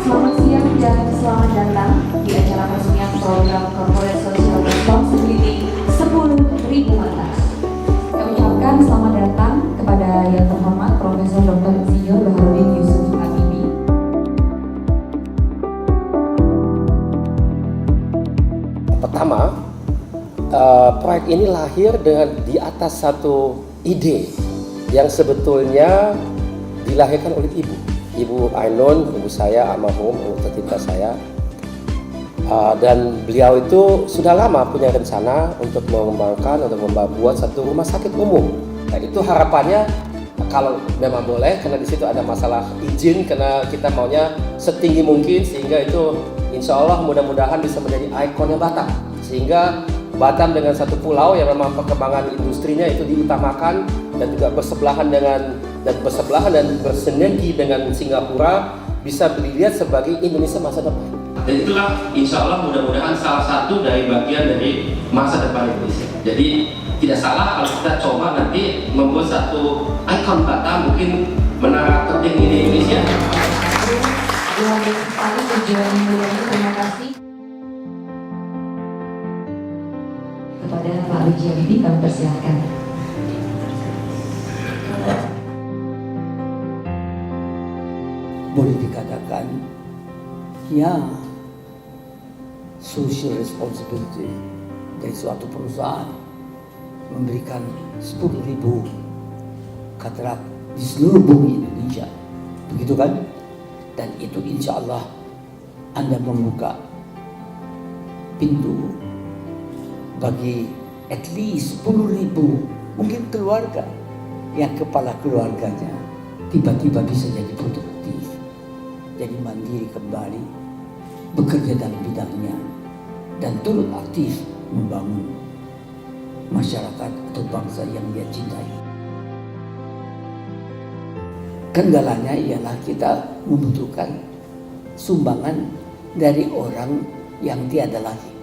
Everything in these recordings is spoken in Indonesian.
Selamat siang dan selamat datang di acara peresmian program Corporate Social Responsibility 10.000 mata. Kami ucapkan selamat datang kepada yang terhormat Profesor Dr. Insinyur Baharudin Yusuf Habibie. Pertama, proyek ini lahir di atas satu ide yang sebetulnya dilahirkan oleh Ibu Ainun, ibu saya almarhum, ibu tercinta saya, dan beliau itu sudah lama punya rencana untuk mengembangkan, untuk membuat satu rumah sakit umum. Nah, itu harapannya kalau memang boleh, karena di situ ada masalah izin, karena kita maunya setinggi mungkin sehingga itu insya Allah mudah-mudahan bisa menjadi ikonnya Batam, sehingga Batam dengan satu pulau yang memang perkembangan industrinya itu diutamakan dan juga bersebelahan dan bersinergi dengan Singapura bisa dilihat sebagai Indonesia masa depan. Dan itulah insya Allah mudah-mudahan salah satu dari bagian dari masa depan Indonesia. Jadi tidak salah kalau kita coba nanti membuat satu ikon Batam, mungkin menara tertinggi di Indonesia. Luar biasa sekali tujuan mulia ini, terima kasih kepada Pak B.J. Habibie, kami persilakan. Boleh dikatakan ya social responsibility dari suatu perusahaan memberikan 10.000 katrak di seluruh bumi Indonesia, begitu kan? Dan itu insya Allah Anda membuka pintu bagi at least 10.000 mungkin keluarga yang kepala keluarganya tiba-tiba bisa jadi produktif, jadi mandiri kembali, bekerja dalam bidangnya, dan turut aktif membangun masyarakat atau bangsa yang dia cintai. Kendalanya ialah kita membutuhkan sumbangan dari orang yang tiada lagi.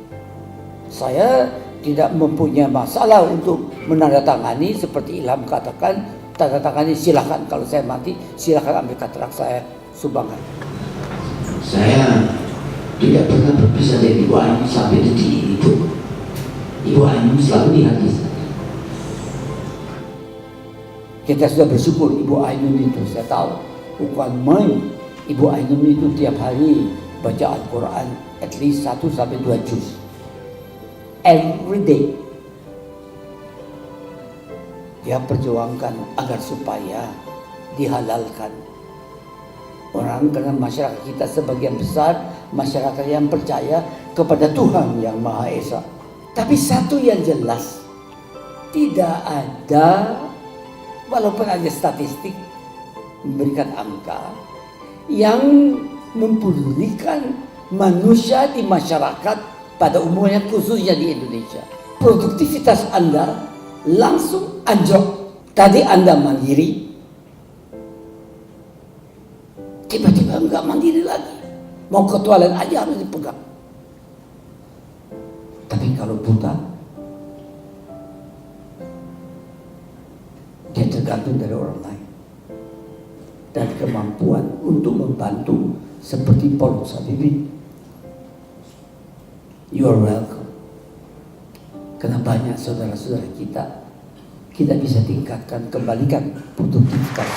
Saya tidak mempunyai masalah untuk menandatangani seperti Ilham katakan, tanda tangani silakan, kalau saya mati silakan ambil katrak saya sumbangan. Saya tidak pernah berpisah dari Ibu Ainun sampai detik ini pun. Ibu Ainun selalu di hati saya. Kita sudah bersyukur Ibu Ainun itu, saya tahu bukan main. Ibu Ainun itu tiap hari baca Al-Quran at least 1-2 juz every day. Dia perjuangkan agar supaya dihalalkan orang, karena masyarakat kita sebagian besar masyarakat yang percaya kepada Tuhan yang Maha Esa. Tapi satu yang jelas, tidak ada, walaupun ada statistik memberikan angka yang mempedulikan manusia di masyarakat pada umumnya, khususnya di Indonesia. Produktivitas Anda langsung anjlok. Tadi Anda mandiri, tiba-tiba enggak mandiri lagi. Mau ke toilet aja harus dipegang. Tapi kalau buta, dia tergantung dari orang lain. Dan kemampuan untuk membantu seperti Paulus Habibie. You are welcome. Karena banyak saudara-saudara kita bisa tingkatkan, kembalikan produktivitas.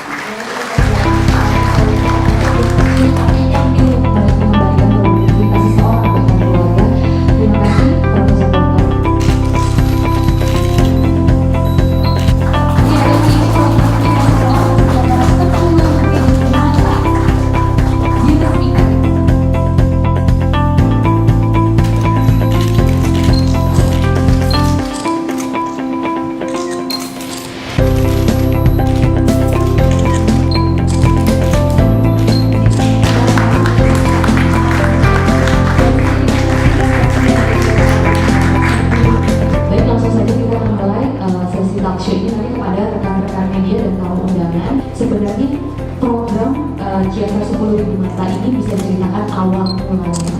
mulanya.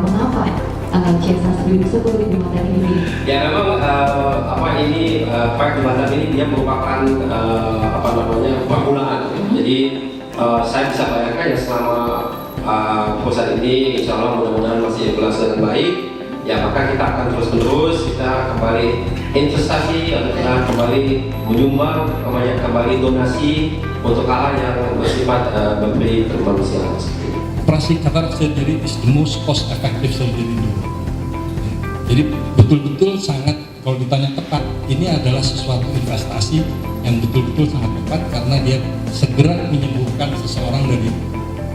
Mengapa Ciasa Studio 10.000 mata ini dipilih? Ya memang ini proyek di Batam ini dia merupakan permulaan. Jadi saya bisa bayangkan ya selama perusahaan ini insya Allah mudah-mudahan masih berlangsung dengan baik, ya maka kita akan terus-menerus kita kembali investasi atau kita kembali menyumbang kembali donasi untuk hal yang bersifat memberi kemanusiaan. Operasi katarak surgery is the most cost effective surgery in the world. Jadi betul-betul sangat, kalau ditanya tepat, ini adalah sesuatu investasi yang betul-betul sangat tepat karena dia segera menyembuhkan seseorang dari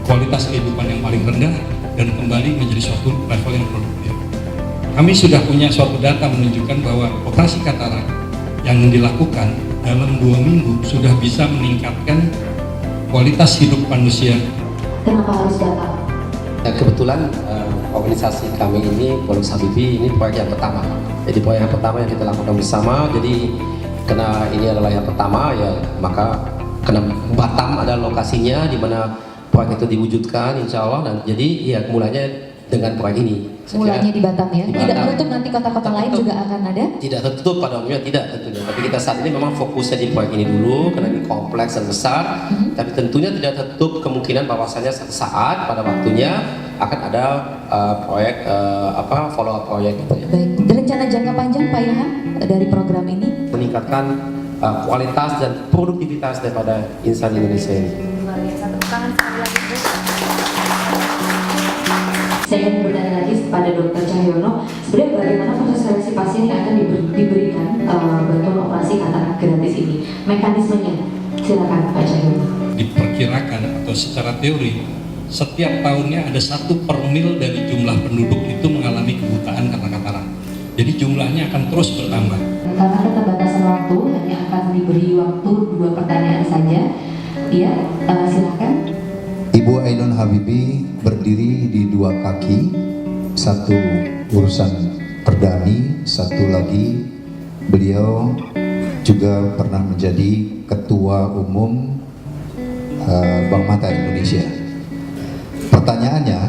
kualitas kehidupan yang paling rendah dan kembali menjadi suatu level yang produktif. Kami sudah punya suatu data menunjukkan bahwa operasi katarak yang dilakukan dalam 2 minggu sudah bisa meningkatkan kualitas hidup manusia. Kenapa harus datang? Ya, kebetulan organisasi kami ini, Polux Habibie, ini proyek yang pertama. Jadi proyek yang pertama yang kita lakukan bersama. Jadi karena ini adalah yang pertama, ya maka karena Batam ada lokasinya di mana proyek itu diwujudkan, insya Allah. Dan jadi ya mulanya dengan proyek ini. Mulanya di Batam ya? Di Tidak Batam. menutup nanti kota-kota lain juga akan ada? Tidak tertutup pada umumnya, tidak tentunya. Tapi kita saat ini memang fokusnya di proyek ini dulu karena ini kompleks dan besar. Tapi tentunya tidak tertutup kemungkinan bahwasanya suatu saat pada waktunya akan ada proyek follow up proyek gitu ya. Baik, rencana jangka panjang Pak Ilham dari program ini? Meningkatkan kualitas dan produktivitas daripada insan Indonesia ini. Luar biasa, tepuk tangan sekali lagi Bu. Saya ingin bertanya lagi kepada Dr. Cahyono, sebenarnya bagaimana proses seleksi pasien yang akan diberikan bantuan operasi katarak gratis ini? Mekanismenya, silakan Pak Cahyono. Diperkirakan atau secara teori setiap tahunnya ada 1 per mil dari jumlah penduduk itu mengalami kebutaan karena katarak. Jadi jumlahnya akan terus bertambah. Karena keterbatasan waktu, hanya akan diberi waktu 2 pertanyaan saja. Ya, silakan. Ibu Ainun Habibie berdiri di 2 kaki, satu urusan perdani, satu lagi beliau juga pernah menjadi Ketua Umum Bank Mata Indonesia. Pertanyaannya,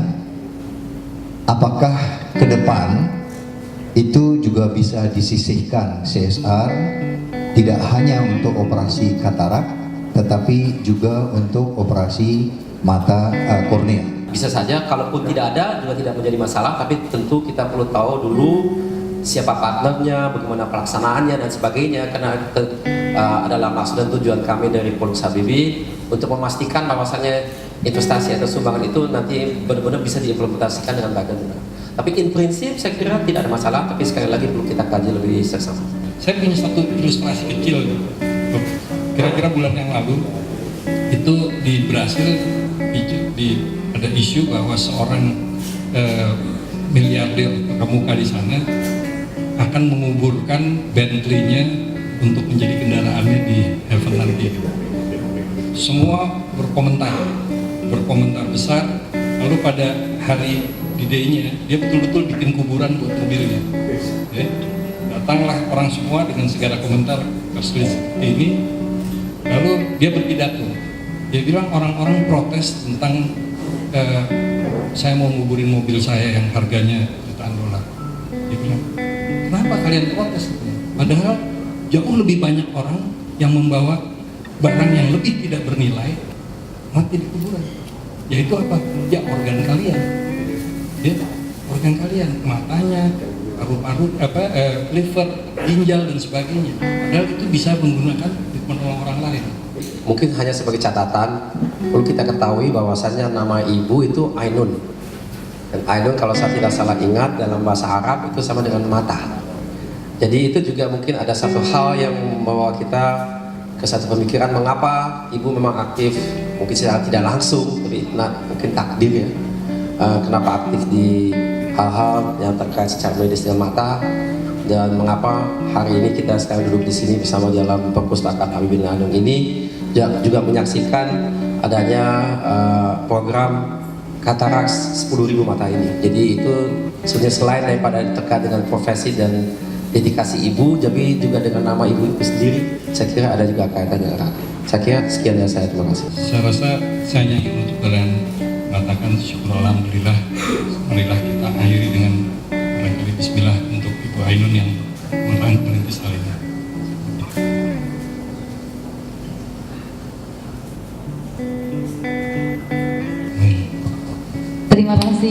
apakah ke depan itu juga bisa disisihkan CSR tidak hanya untuk operasi katarak, tetapi juga untuk operasi mata kornea? Bisa saja, kalaupun tidak ada juga tidak menjadi masalah, tapi tentu kita perlu tahu dulu siapa partnernya, bagaimana pelaksanaannya dan sebagainya, karena adalah maksud dan tujuan kami dari Polux Habibie untuk memastikan bahwasannya investasi atau sumbangan itu nanti benar-benar bisa diimplementasikan dengan baik dan benar. Tapi in prinsip saya kira tidak ada masalah, tapi sekali lagi perlu kita kaji lebih seksama. Saya punya satu ilustrasi kecil. Kira-kira bulan yang lalu itu di Brasil ada isu bahwa seorang miliarder terkemuka di sana akan menguburkan Bentley-nya untuk menjadi kendaraannya di heaven nanti. Semua berkomentar besar. Lalu pada hari D-Day-nya dia betul-betul bikin kuburan buat mobilnya. Datanglah orang semua dengan segala komentar tertulis ini. Lalu dia berpidato. Dia bilang orang-orang protes tentang saya mau nguburin mobil saya yang harganya jutaan dolar. Dia bilang, kenapa kalian protes? Padahal jauh lebih banyak orang yang membawa barang yang lebih tidak bernilai mati di kuburan. Yaitu apa? Ya organ kalian. Ya, organ kalian, matanya, paru-paru, liver, ginjal dan sebagainya. Padahal itu bisa menggunakan untuk menolong orang lain. Mungkin hanya sebagai catatan, perlu kita ketahui bahwasannya nama ibu itu Ainun. Dan Ainun kalau saya tidak salah ingat dalam bahasa Arab itu sama dengan mata. Jadi itu juga mungkin ada satu hal yang membawa kita ke satu pemikiran mengapa ibu memang aktif, mungkin secara tidak langsung, tapi mungkin takdir ya. Kenapa aktif di hal-hal yang terkait secara medis dengan mata, dan mengapa hari ini kita sekarang duduk di sini bersama dalam perpustakaan Habibie Ainun ini juga menyaksikan adanya program katarak 10.000 mata ini. Jadi itu sebenarnya selain daripada terkait dengan profesi dan dedikasi ibu, tapi juga dengan nama ibu itu sendiri, saya kira ada juga kaitannya erat. Saya kira sekian dari saya, terima kasih. Saya rasa saya ingin untuk kalian mengatakan syukur alhamdulillah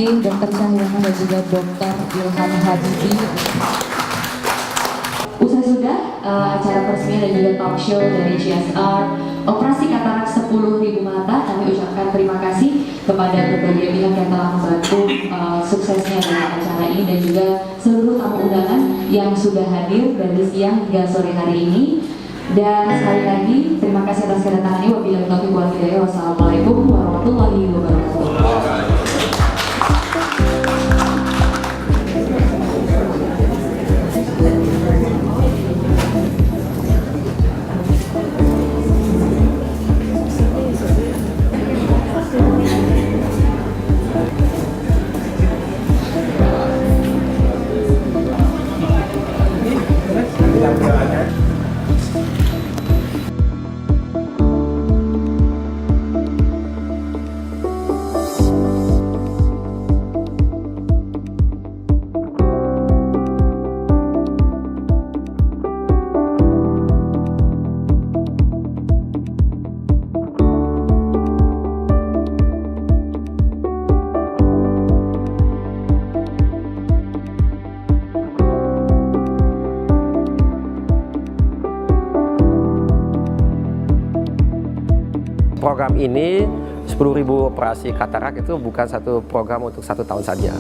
kasih Dr. Cahyana dan juga Dr. Ilham Habibie. Usai sudah acara peresmian dan juga talk show dari CSR Operasi Katarak 10.000 Mata, kami ucapkan terima kasih kepada berbagai pihak yang telah membantu suksesnya dalam acara ini dan juga seluruh tamu undangan yang sudah hadir dari siang hingga sore hari ini. Dan sekali lagi terima kasih atas kedatangannya. Wabillahi taufiq wal hidayah. Wassalamualaikum warahmatullahi wabarakatuh. Program ini 10.000 operasi katarak itu bukan satu program untuk 1 tahun saja.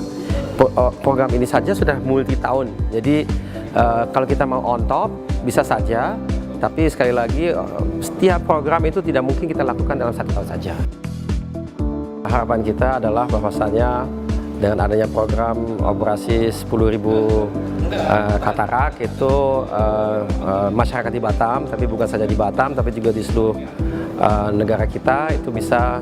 Program ini saja sudah multi tahun. Jadi kalau kita mau on top bisa saja, tapi sekali lagi setiap program itu tidak mungkin kita lakukan dalam 1 tahun saja. Harapan kita adalah bahwasanya dengan adanya program operasi 10.000 katarak itu masyarakat di Batam, tapi bukan saja di Batam, tapi juga di seluruh negara kita itu bisa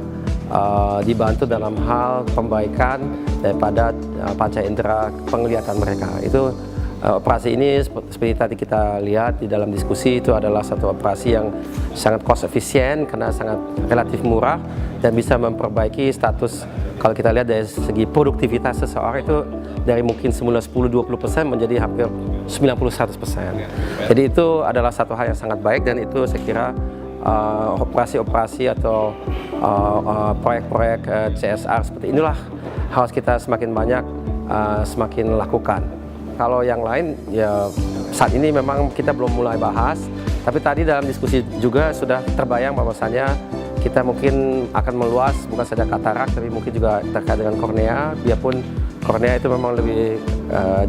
dibantu dalam hal pembaikan daripada panca indera penglihatan mereka. Itu operasi ini seperti tadi kita lihat di dalam diskusi, itu adalah satu operasi yang sangat cost efisien karena sangat relatif murah dan bisa memperbaiki status. Kalau kita lihat dari segi produktivitas seseorang itu dari mungkin semula 10-20% menjadi hampir 90-100%. Jadi itu adalah satu hal yang sangat baik dan itu saya kira operasi-operasi atau proyek-proyek CSR seperti inilah harus kita semakin banyak semakin lakukan. Kalau yang lain ya saat ini memang kita belum mulai bahas, tapi tadi dalam diskusi juga sudah terbayang bahwasanya kita mungkin akan meluas bukan saja katarak tapi mungkin juga terkait dengan kornea, biarpun kornea itu memang lebih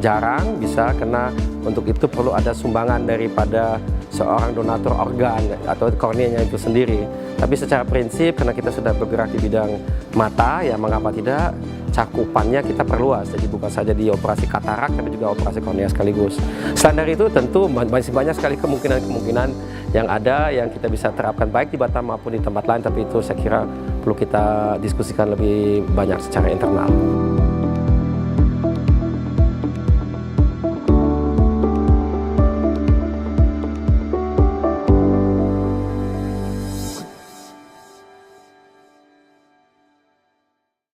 jarang bisa karena untuk itu perlu ada sumbangan daripada seorang donatur organ atau korneanya itu sendiri. Tapi secara prinsip karena kita sudah bergerak di bidang mata, ya mengapa tidak cakupannya kita perluas. Jadi bukan saja di operasi katarak tapi juga operasi kornea sekaligus. Selain dari itu tentu masih banyak sekali kemungkinan-kemungkinan yang ada yang kita bisa terapkan baik di Batam maupun di tempat lain, tapi itu saya kira perlu kita diskusikan lebih banyak secara internal.